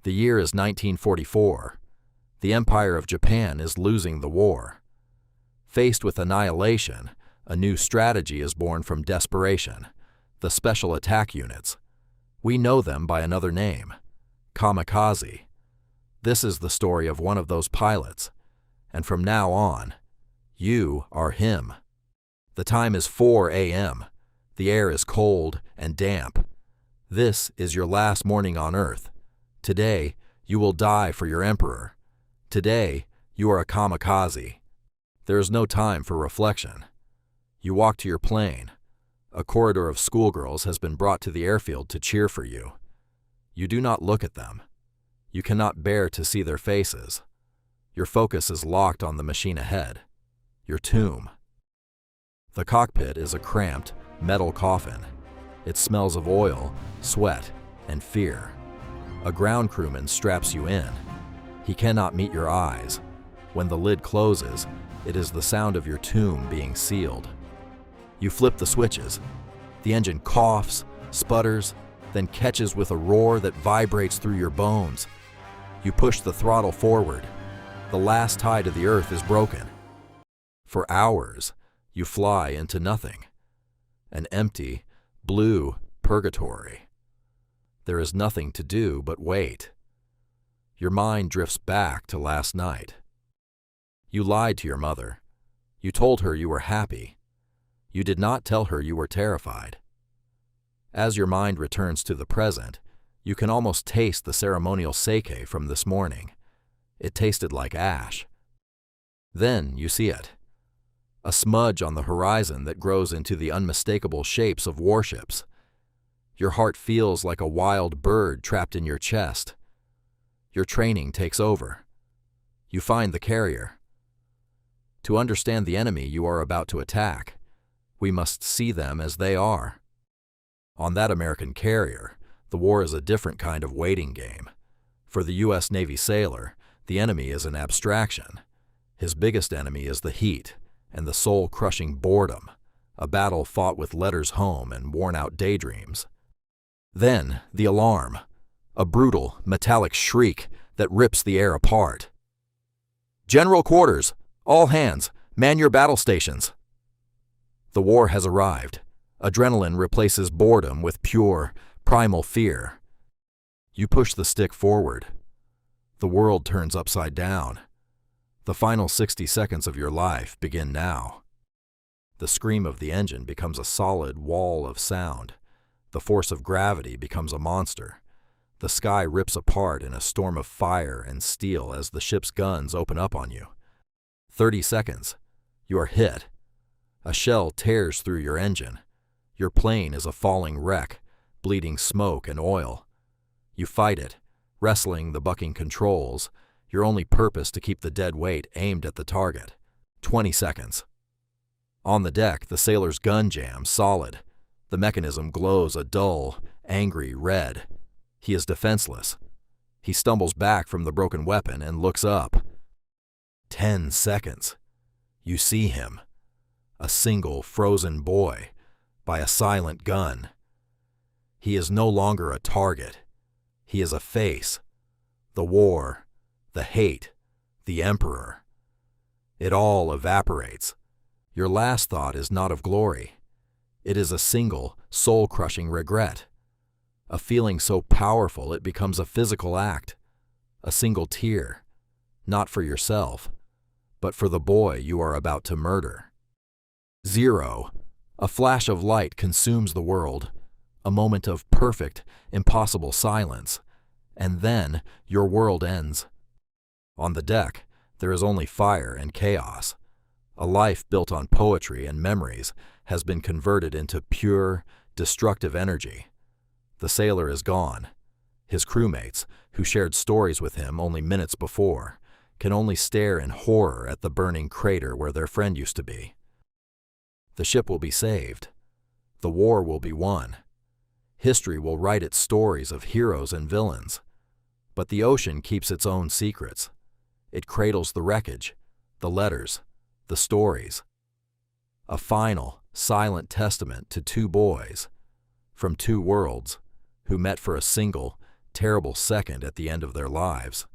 The year is 1944. The Empire of Japan is losing the war. Faced with annihilation, a new strategy is born from desperation: the Special Attack Units. We know them by another name: Kamikaze. This is the story of one of those pilots, and from now on, you are him. The time is 4 a.m. The air is cold and damp. This is your last morning on Earth. Today, you will die for your emperor. Today, you are a kamikaze. There is no time for reflection. You walk to your plane. A corridor of schoolgirls has been brought to the airfield to cheer for you. You do not look at them. You cannot bear to see their faces. Your focus is locked on the machine ahead, your tomb. The cockpit is a cramped, metal coffin. It smells of oil, sweat, and fear. A ground crewman straps you in. He cannot meet your eyes. When the lid closes, it is the sound of your tomb being sealed. You flip the switches. The engine coughs, sputters, then catches with a roar that vibrates through your bones. You push the throttle forward. The last tie to the earth is broken. For hours, you fly into nothing. An empty, blue purgatory. There is nothing to do but wait. Your mind drifts back to last night. You lied to your mother. You told her you were happy. You did not tell her you were terrified. As your mind returns to the present, you can almost taste the ceremonial sake from this morning. It tasted like ash. Then you see it. A smudge on the horizon that grows into the unmistakable shapes of warships. Your heart feels like a wild bird trapped in your chest. Your training takes over. You find the carrier. To understand the enemy you are about to attack, we must see them as they are. On that American carrier, the war is a different kind of waiting game. For the U.S. Navy sailor, the enemy is an abstraction. His biggest enemy is the heat and the soul-crushing boredom, a battle fought with letters home and worn-out daydreams. Then, the alarm, a brutal, metallic shriek that rips the air apart. General quarters, all hands, man your battle stations. The war has arrived. Adrenaline replaces boredom with pure, primal fear. You push the stick forward. The world turns upside down. The final 60 seconds of your life begin now. The scream of the engine becomes a solid wall of sound. The force of gravity becomes a monster. The sky rips apart in a storm of fire and steel as the ship's guns open up on you. 30 seconds. You are hit. A shell tears through your engine. Your plane is a falling wreck, bleeding smoke and oil. You fight it, wrestling the bucking controls, your only purpose to keep the dead weight aimed at the target. 20 seconds. On the deck, the sailor's gun jams solid. The mechanism glows a dull, angry red. He is defenseless. He stumbles back from the broken weapon and looks up. 10 seconds. You see him. A single frozen boy by a silent gun. He is no longer a target. He is a face. The war, the hate, the emperor. It all evaporates. Your last thought is not of glory. It is a single, soul-crushing regret. A feeling so powerful it becomes a physical act. A single tear, not for yourself, but for the boy you are about to murder. Zero. A flash of light consumes the world. A moment of perfect, impossible silence. And then your world ends. On the deck, there is only fire and chaos. A life built on poetry and memories has been converted into pure, destructive energy. The sailor is gone. His crewmates, who shared stories with him only minutes before, can only stare in horror at the burning crater where their friend used to be. The ship will be saved. The war will be won. History will write its stories of heroes and villains. But the ocean keeps its own secrets. It cradles the wreckage, the letters, the stories. A final, silent testament to two boys, from two worlds, who met for a single, terrible second at the end of their lives.